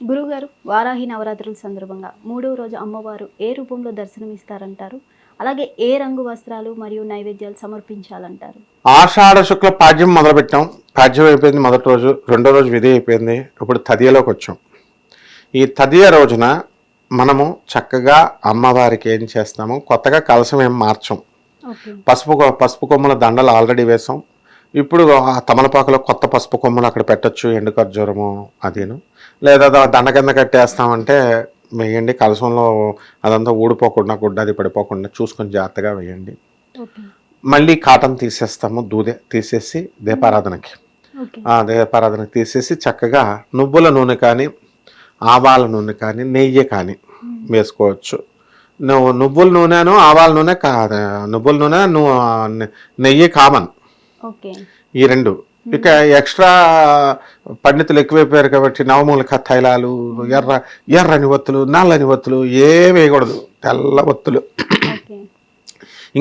గురువుగారు, వారాహి నవరాత్రుల సందర్భంగా మూడవ రోజు అమ్మవారు ఏ రూపంలో దర్శనమిస్తారంటారు? అలాగే ఏ రంగు వస్త్రాలు మరియు నైవేద్యాలు సమర్పించాలంటారు? ఆషాఢ శుక్ల పాడ్యం మొదలుపెట్టాం. పాడ్యం అయిపోయింది మొదటి రోజు, రెండో రోజు విధి అయిపోయింది. ఇప్పుడు తదియలోకి వచ్చాం. ఈ తదియ రోజున మనము చక్కగా అమ్మవారికి ఏం చేస్తాము, కొత్తగా కలశం ఏం మార్చం. పసుపు కొమ్మల దండలు ఆల్రెడీ వేసాం. ఇప్పుడు ఆ తమలపాకులో కొత్త పసుపు కొమ్మలు అక్కడ పెట్టచ్చు, ఎండు ఖర్జూరము అదేను. లేదా దండ కింద కట్టేస్తామంటే వేయండి. కలశంలో అదంతా ఊడిపోకుండా గుడ్డ అది పడిపోకుండా చూసుకొని జాగ్రత్తగా వేయండి. మళ్ళీ కాటన్ తీసేస్తాము, దూదే తీసేసి దీపారాధనకి దీపారాధనకి తీసేసి చక్కగా నువ్వుల నూనె కానీ ఆవాల నూనె కానీ నెయ్యి కానీ వేసుకోవచ్చు. నువ్వుల నూనెను ఆవాల నూనె నువ్వుల నూనె నెయ్యి కామన్, ఈ రెండు. ఇక ఎక్స్ట్రా పండితులు ఎక్కువైపోయారు కాబట్టి నవమూలిక తైలాలు, ఎర్రని ఒత్తులు, నల్లని ఒత్తులు ఏం వేయకూడదు, తెల్ల ఒత్తులు.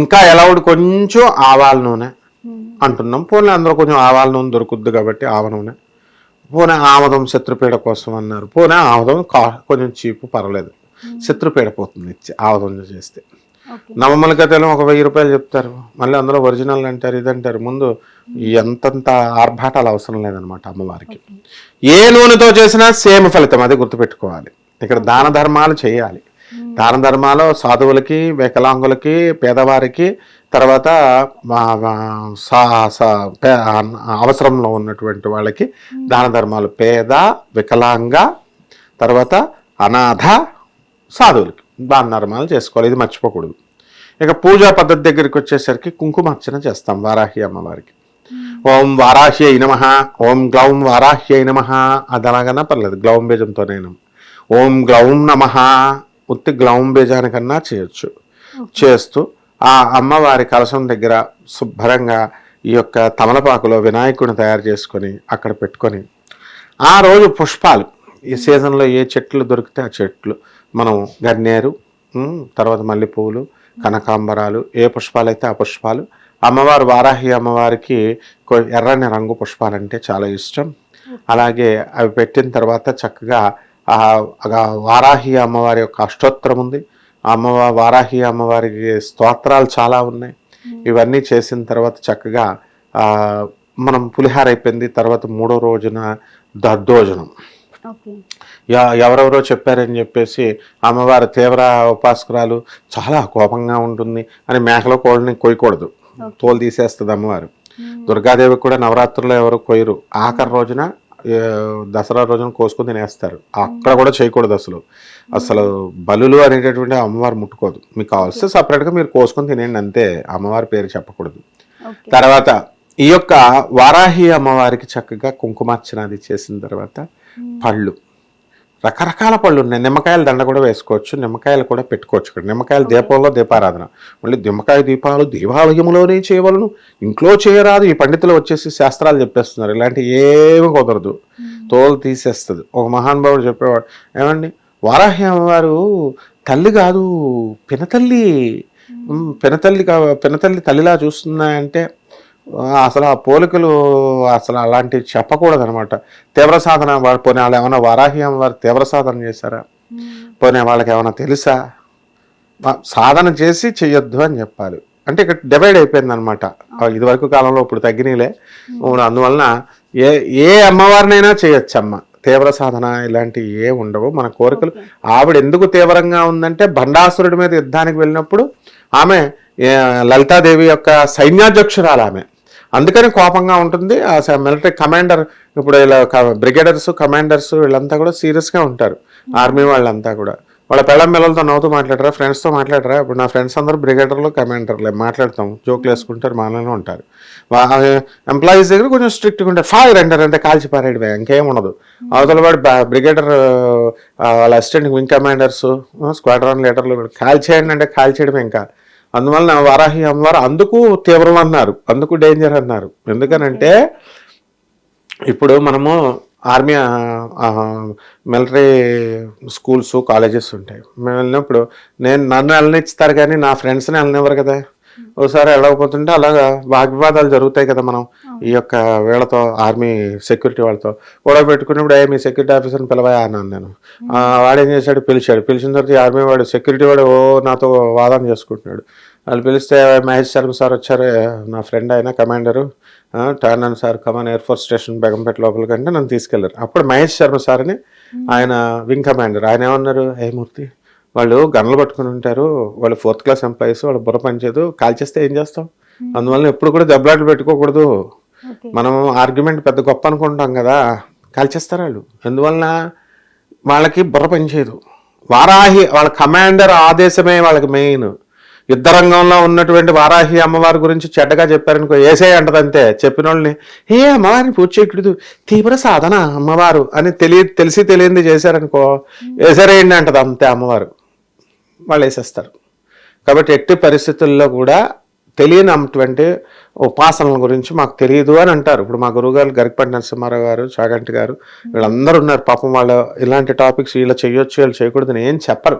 ఇంకా ఎలవుడు కొంచెం ఆవాల నూనె అంటున్నాం. పోనీ అందులో కొంచెం ఆవాల నూనె దొరుకుద్ది కాబట్టి ఆవ నూనె. పోనీ ఆమదం శత్రుపీడ కోసం అన్నారు. పోనీ ఆమదం కొంచెం చీపు, పర్వాలేదు, శత్రుపీడ పోతుంది ఆమదం చేస్తే. నవమూలిక తైలం ఒక 1000 రూపాయలు చెప్తారు, మళ్ళీ అందులో ఒరిజినల్ అంటారు, ఇదంటారు. ముందు ఎంతంత ఆర్భాటాలు అవసరం లేదనమాట అమ్మవారికి. ఏ నూనెతో చేసినా సేమ్ ఫలితం, అది గుర్తుపెట్టుకోవాలి. ఇక్కడ దాన ధర్మాలు చేయాలి. దాన ధర్మాలు సాధువులకి, వికలాంగులకి, పేదవారికి, తర్వాత అవసరంలో ఉన్నటువంటి వాళ్ళకి దాన ధర్మాలు. పేద, వికలాంగ, తర్వాత అనాథ, సాధువులకి దాన ధర్మాలు చేసుకోవాలి. ఇది మర్చిపోకూడదు. ఇక పూజా పద్ధతి దగ్గరికి వచ్చేసరికి కుంకుమార్చన చేస్తాం వారాహి అమ్మవారికి. ఓం వారాహ్యై నమః, ఓం గ్లౌం వారాహ్యై నమః, అది అలాగన్నా పర్లేదు, గ్లౌం బీజంతోనైనా. ఓం గ్లౌం నమః, ఉత్తి గ్లౌం బీజానికన్నా చేయొచ్చు. చేస్తూ ఆ అమ్మవారి కలశం దగ్గర శుభ్రంగా ఈ యొక్క తమలపాకులో వినాయకుడిని తయారు చేసుకొని అక్కడ పెట్టుకొని, ఆ రోజు పుష్పాలు ఈ సీజన్లో ఏ చెట్లు దొరికితే ఆ చెట్లు, మనం గన్నేరు, తర్వాత మల్లెపూలు, కనకాంబరాలు, ఏ పుష్పాలు అయితే ఆ పుష్పాలు. అమ్మవారు వారాహి అమ్మవారికి ఎర్రని రంగు పుష్పాలంటే చాలా ఇష్టం. అలాగే అవి పెట్టిన తర్వాత చక్కగా వారాహి అమ్మవారి యొక్క అష్టోత్తరం ఉంది. వారాహి అమ్మవారికి స్తోత్రాలు చాలా ఉన్నాయి. ఇవన్నీ చేసిన తర్వాత చక్కగా మనం పులిహార అయిపోయింది. తర్వాత మూడో రోజున దద్దోజనం. ఎవరెవరో చెప్పారని చెప్పేసి అమ్మవారి తీవ్ర ఉపాసకురాలు, చాలా కోపంగా ఉంటుంది అని మేకలో కోళ్ళని కొయ్యకూడదు, తోలు తీసేస్తుంది అమ్మవారు. దుర్గాదేవి కూడా నవరాత్రుల్లో ఎవరు కొయ్యరు. ఆఖరి రోజున దసరా రోజున కోసుకొని తినేస్తారు. అక్కడ కూడా చేయకూడదు అసలు బలులు అనేటటువంటి అమ్మవారు ముట్టుకోదు. మీకు కావాల్సి సపరేట్గా మీరు కోసుకొని తినేయండి అంతే, అమ్మవారి పేరు చెప్పకూడదు. తర్వాత ఈ యొక్క వారాహి అమ్మవారికి చక్కగా కుంకుమార్చన అది చేసిన తర్వాత పళ్ళు, రకరకాల పళ్ళు ఉన్నాయి. నిమ్మకాయల దండ కూడా వేసుకోవచ్చు, నిమ్మకాయలు కూడా పెట్టుకోవచ్చు. ఇక్కడ నిమ్మకాయల దీపంలో దీపారాధన. మళ్ళీ నిమ్మకాయ దీపాలు దేవాలయంలోనే చేయవలను, ఇంట్లో చేయరాదు. ఈ పండితులు వచ్చేసి శాస్త్రాలు చెప్పేస్తున్నారు. ఇలాంటి ఏమి కుదరదు, తోలు తీసేస్తుంది. ఒక మహానుభావుడు చెప్పేవాడు, ఏమండి వారాహి అమ్మవారు తల్లి కాదు పినతల్లి, పినతల్లి తల్లిలా చూస్తున్నాయంటే అసలు ఆ పోలికలు అసలు అలాంటివి చెప్పకూడదు అనమాట. తీవ్ర సాధన పోనీ వాళ్ళు ఏమైనా వారాహి అమ్మవారు తీవ్ర సాధన చేశారా, పోనీ వాళ్ళకి ఏమైనా తెలుసా, సాధన చేసి చెయ్యొద్దు అని చెప్పాలి. అంటే ఇక్కడ డివైడ్ అయిపోయింది అనమాట. ఇదివరకు కాలంలో ఇప్పుడు తగ్గినలే. అందువలన ఏ అమ్మవారినైనా చేయొచ్చు అమ్మ. తీవ్ర సాధన ఇలాంటివి ఏ ఉండవు. మన కోరికలు ఆవిడ ఎందుకు తీవ్రంగా ఉందంటే, భండాసురుడి మీద యుద్ధానికి వెళ్ళినప్పుడు ఆమె లలితాదేవి యొక్క సైన్యాధ్యక్షురాలు ఆమె, అందుకని కోపంగా ఉంటుంది. ఆ మిలిటరీ కమాండర్, ఇప్పుడు ఇలా బ్రిగేడర్స్, కమాండర్స్ వీళ్ళంతా కూడా సీరియస్గా ఉంటారు. ఆర్మీ వాళ్ళంతా కూడా వాళ్ళ పిల్లలతో నవ్వుతూ మాట్లాడరా, ఫ్రెండ్స్తో మాట్లాడరా. ఇప్పుడు నా ఫ్రెండ్స్ అందరూ బ్రిగేడర్లు, కమాండర్లే, మాట్లాడతాం, జోకులు వేసుకుంటారు, మనలోనే ఉంటారు. ఎంప్లాయీస్ దగ్గర కొంచెం స్ట్రిక్ట్గా ఉంటారు. ఫైర్ అంటారు, అంటే కాల్చి పారేయడమే, ఇంకేం ఉండదు. అవతల వాడు బ్రిగేడర్, వాళ్ళ అసిస్టెంట్ వింగ్ కమాండర్స్, స్క్వాడ్రాన్ లీడర్లు కాల్చేయండి అంటే కాల్చేయడమే. ఇంకా అందువలన వారాహి అమ్మవారు అందుకు తీవ్రం అన్నారు, అందుకు డేంజర్ అన్నారు. ఎందుకనంటే ఇప్పుడు మనము ఆర్మీ, మిలిటరీ స్కూల్స్, కాలేజెస్ ఉంటాయి. మేము వెళ్ళినప్పుడు నన్ను వెళ్ళనిస్తారు కానీ నా ఫ్రెండ్స్ని వెళ్ళనివ్వరు కదా. ఒకసారి వెళ్ళకపోతుంటే అలాగా వాగ్వివాదాలు జరుగుతాయి కదా. మనం ఈ యొక్క వీళ్ళతో ఆర్మీ సెక్యూరిటీ వాళ్ళతో గొడవ పెట్టుకున్నప్పుడు మీ సెక్యూరిటీ ఆఫీసర్ని పిలవయా అన్నాను నేను. వాడేం చేశాడు, పిలిచిన తర్వాత ఈ ఆర్మీ వాడు సెక్యూరిటీ వాడు నాతో వాదన చేసుకుంటున్నాడు. వాళ్ళు పిలిస్తే మహేష్ శర్మ సార్ వచ్చారు, నా ఫ్రెండ్ ఆయన కమాండరు, టర్నన్ sir command air force station Begumpet లోపలికి అంటే నన్ను తీసుకెళ్లారు. అప్పుడు మహేష్ శర్మ సార్ అని ఆయన వింగ్ కమాండర్, ఆయన ఏమన్నారు, ఏ మూర్తి వాళ్ళు గన్నులు పట్టుకుని ఉంటారు, వాళ్ళు 4th క్లాస్ ఎంప్లాయీస్, వాళ్ళు బుర్ర పనిచేయదు, కాల్చేస్తే ఏం చేస్తాం, అందువల్ల ఎప్పుడు కూడా దెబ్బలాట్లు పెట్టుకోకూడదు, మనం ఆర్గ్యుమెంట్ పెద్ద గొప్ప అనుకుంటాం కదా, కాల్చేస్తారు వాళ్ళు, ఎందువలన వాళ్ళకి బుర్ర పనిచేయదు. వారాహి వాళ్ళ కమాండర్ ఆదేశమే వాళ్ళకి మెయిన్. యుద్ధరంగంలో ఉన్నటువంటి వారాహి అమ్మవారి గురించి చెడ్డగా చెప్పారనుకో ఏసే అంటదంతే. చెప్పిన వాళ్ళని అమ్మవారిని పూజ చేయకూడదు, తీవ్ర సాధన అమ్మవారు అని తెలిసి తెలియంది చేశారనుకో వేసారేంటి అంటది అంతే అమ్మవారు, వాళ్ళు వేసేస్తారు. కాబట్టి ఎట్టి పరిస్థితుల్లో కూడా తెలియనటువంటి ఉపాసనల గురించి మాకు తెలియదు అని అంటారు. ఇప్పుడు మా గురువుగారు గరికపాటి నరసింహారావు గారు, చాగంటి గారు, వీళ్ళందరూ ఉన్నారు పాపం. వాళ్ళు ఇలాంటి టాపిక్స్ వీళ్ళు చేయొచ్చు వీళ్ళు చేయకూడదు ఏం చెప్పరు,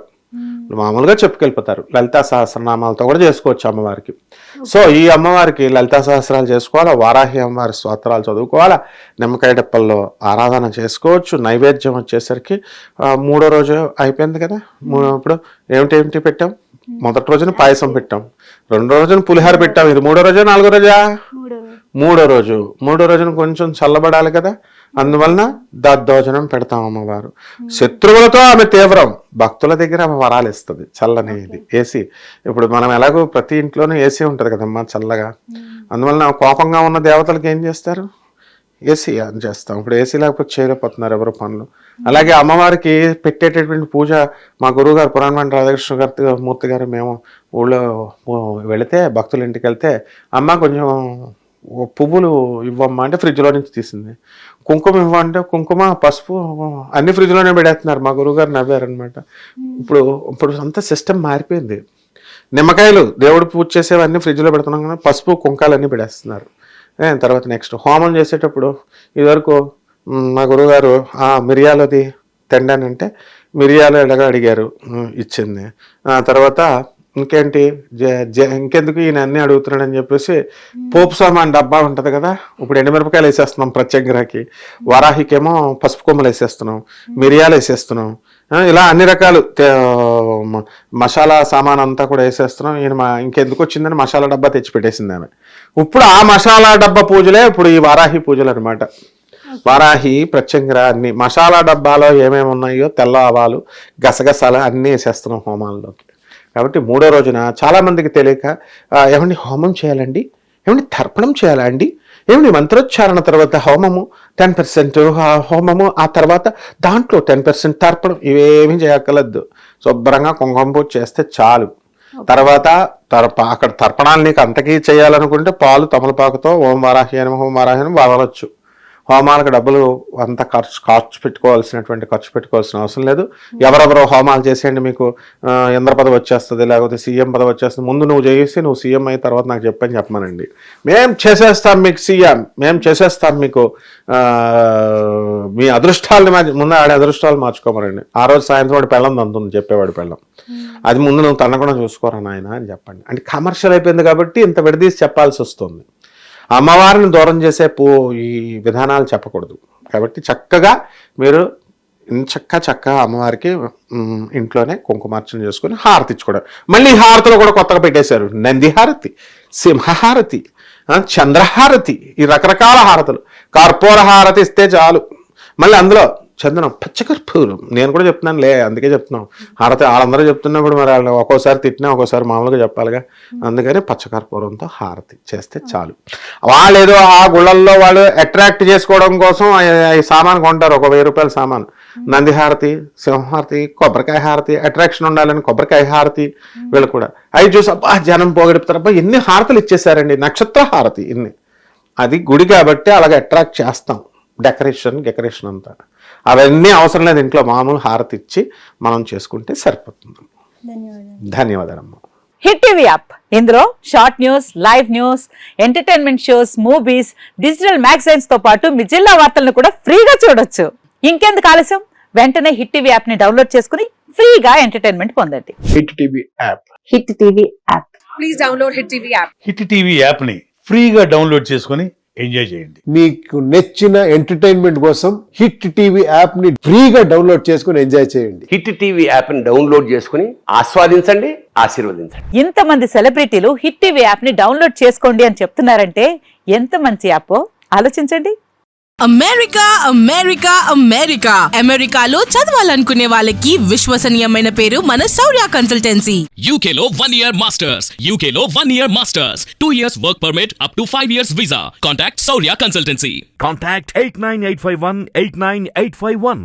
మామూలుగా చెప్పుకెళ్ళిపోతారు. లలితా సహస్రనామాలతో కూడా చేసుకోవచ్చు అమ్మవారికి. సో ఈ అమ్మవారికి లలితా సహస్రాలు చేసుకోవాలా, వారాహి అమ్మవారి స్తోత్రాలు చదువుకోవాలా, నిమ్మకాయ డప్పల్లో ఆరాధన చేసుకోవచ్చు. నైవేద్యం వచ్చేసరికి 3వ రోజు అయిపోయింది కదా. ఇప్పుడు ఏమిటి పెట్టాం, మొదటి రోజున పాయసం పెట్టాం, 2వ రోజున పులిహార పెట్టాం. ఇది 3వ రోజా 4వ రోజా? 3వ రోజున కొంచెం చల్లబడాలి కదా, అందువలన దద్దోజనం పెడతాం అమ్మవారు. శత్రువులతో ఆమె తీవ్రం, భక్తుల దగ్గర ఆమె వరాలు ఇస్తుంది, చల్లని ఇది ఏసీ. ఇప్పుడు మనం ఎలాగో ప్రతి ఇంట్లోనూ ఏసీ ఉంటుంది కదమ్మా చల్లగా, అందువలన కోపంగా ఉన్న దేవతలకు ఏం చేస్తారు, ఏసీ అని చేస్తాం. ఇప్పుడు ఏసీ లేకపోతే చేయలేకపోతున్నారు ఎవరు పనులు. అలాగే అమ్మవారికి పెట్టేటటువంటి పూజ మా గురువు గారు పురాణమంటి రాధాకృష్ణ మూర్తి గారు మేము ఊళ్ళో వెళితే భక్తుల ఇంటికి వెళ్తే అమ్మ కొంచెం పువ్వులు ఇవ్వమ్మా అంటే ఫ్రిడ్జ్లో నుంచి తీసింది, కుంకుమ ఇవ్వంటే కుంకుమ పసుపు అన్ని ఫ్రిడ్జ్లోనే పెడేస్తున్నారు. మా గురువుగారు నవ్వారనమాట. ఇప్పుడు అంతా సిస్టమ్ మారిపోయింది. నిమ్మకాయలు దేవుడు పూజ చేసేవన్నీ ఫ్రిడ్జ్లో పెడుతున్నాం కదా, పసుపు కుంకాలన్నీ పెడేస్తున్నారు. తర్వాత నెక్స్ట్ హోమం చేసేటప్పుడు ఇదివరకు మా గురువుగారు మిరియాలది తెండానంటే మిరియాలు ఎలాగా అడిగారు, ఇచ్చింది. తర్వాత ఇంకేంటి ఇంకెందుకు ఈయన అన్నీ అడుగుతున్నాడని చెప్పేసి పోపు సామాన్ డబ్బా ఉంటుంది కదా, ఇప్పుడు ఎండుమిరపకాయలు వేసేస్తున్నాం ప్రత్యేకరాకి, వారాహికేమో పసుపు కొమ్మలు వేసేస్తున్నాం, మిరియాలు వేసేస్తున్నాం, ఇలా అన్ని రకాలు మసాలా సామాన్ అంతా కూడా వేసేస్తున్నాం. ఈయన ఇంకెందుకు వచ్చిందని మసాలా డబ్బా తెచ్చి పెట్టేసింది ఆమె. ఇప్పుడు ఆ మసాలా డబ్బా పూజలే ఇప్పుడు ఈ వారాహి పూజలు అనమాట. వారాహి ప్రత్యంగర అన్ని మసాలా డబ్బాలో ఏమేమి ఉన్నాయో తెల్ల ఆవాలు గసగసాలు అన్నీ వేసేస్తున్నాం హోమాల్లోకి. కాబట్టి 3వ రోజున చాలామందికి తెలియక ఏమండి హోమం చేయాలండి, ఏమండి తర్పణం చేయాలా అండి, ఏమండి మంత్రోచ్చారణ తర్వాత హోమము 10% హోమము, ఆ తర్వాత దాంట్లో 10% తర్పణం, ఇవేమీ చేయక్కర్లేదు. శుభ్రంగా కుంకుమ పూజ చేస్తే చాలు. తర్వాత అక్కడ తర్పణాలు నీకు అంతకీ చేయాలనుకుంటే పాలు తమలపాకుతో ఓం వారాహి అని వాడవచ్చు. హోమాలకు డబ్బులు అంత ఖర్చు పెట్టుకోవాల్సిన అవసరం లేదు. ఎవరెవరో హోమాలు చేసేయండి, మీకు ఇంద్ర పదవి వచ్చేస్తుంది, లేకపోతే సీఎం పదవి వచ్చేస్తుంది, ముందు నువ్వు చేసి నువ్వు సీఎం అయిన తర్వాత నాకు చెప్పమనండి, మేము చేసేస్తాం మీకు సీఎం, మేము చేసేస్తాం మీకు మీ అదృష్టాలని ముందు ఆడే అదృష్టాలు మార్చుకోమనండి. ఆ రోజు సాయంత్రం వాడు పెళ్ళం తంతుంది చెప్పేవాడు పెళ్ళం, అది ముందు నువ్వు తనకుండా చూసుకోరా నాయన అని చెప్పండి. అంటే కమర్షియల్ అయిపోయింది కాబట్టి ఇంత విడదీసి చెప్పాల్సి వస్తుంది. అమ్మవారిని దూరం చేసే ఈ విధానాలు చెప్పకూడదు. కాబట్టి చక్కగా మీరు చక్కగా అమ్మవారికి ఇంట్లోనే కుంకుమార్చన చేసుకుని హారతి ఇచ్చుకోవడం. మళ్ళీ హారతిలో కూడా కొత్తగా పెట్టేశారు, నంది హారతి, సింహహారతి, చంద్రహారతి, ఈ రకరకాల హారతులు. కర్పూర హారతి ఇస్తే చాలు, మళ్ళీ అందులో చందనం, పచ్చకర్పూరం. నేను కూడా చెప్తున్నాను అందుకే చెప్తున్నాం హారతి. వాళ్ళందరూ చెప్తున్నప్పుడు మరి వాళ్ళు ఒక్కోసారి తిట్టినా ఒక్కోసారి మామూలుగా చెప్పాలిగా, అందుకని పచ్చకర్పూరంతో హారతి చేస్తే చాలు. వాళ్ళు ఏదో ఆ గుళ్ళల్లో వాళ్ళు అట్రాక్ట్ చేసుకోవడం కోసం ఈ సామాన్ కొంటారు, ఒక 1000 రూపాయల సామాన్. నంది హారతి, సింహారతి, కొబ్బరికాయ హారతి, అట్రాక్షన్ ఉండాలని కొబ్బరికాయ హారతి. వీళ్ళు కూడా అవి చూసి జనం పోగొడుపుతారు, ఎన్ని హారతులు ఇచ్చేసారండి, నక్షత్ర హారతి ఇన్ని. అది గుడి కాబట్టి అలాగే అట్రాక్ట్ చేస్తాం, డెకరేషన్ అంతా. అవన్నీ అవసరం లేదు, ఇంట్లో మామూలు హారతి ఇచ్చి మనం చేసుకుంటే సరిపోతుంది. ధన్యవాదాలమ్మా. హిట్ టీవీ యాప్, ఇందులో short news, live news, entertainment shows, movies, digital magazines తో పాటు మీ జిల్లా వార్తలను కూడా ఫ్రీగా చూడొచ్చు. ఇంకెందుకు ఆలస్యం, వెంటనే హిట్ టీవీ యాప్ ని డౌన్లోడ్ చేసుకుని ఫ్రీగా ఎంటర్టైన్మెంట్ పొందండి. Hit TV app. Hit TV app please download Hit TV app. Hit TV యాప్ని ఫ్రీగా డౌన్లోడ్ చేసుకొని ఎంజాయ్ చేయండి. మీకు నచ్చిన ఎంటర్టైన్మెంట్ కోసం హిట్ టీవీ యాప్ ని ఫ్రీగా డౌన్లోడ్ చేసుకుని ఎంజాయ్ చేయండి. హిట్ టీవీ యాప్ని డౌన్లోడ్ చేసుకుని ఆస్వాదించండి, ఆశీర్వదించండి. ఇంతమంది సెలబ్రిటీలు హిట్ టీవీ యాప్ ని డౌన్లోడ్ చేసుకోండి అని చెప్తున్నారంటే ఎంత మంచి యాప్ ఆలోచించండి. అమెరికా అమెరికా అమెరికా అమెరికాలో చదవాలనుకునే వాళ్ళకి విశ్వసనీయమైన పేరు మన శౌర్య కన్సల్టెన్సీ. UK లో 1 year masters. UK లో 1 year masters. 2 years work permit up to 5 years visa. Contact Saurya Consultancy. Contact 89851 89851.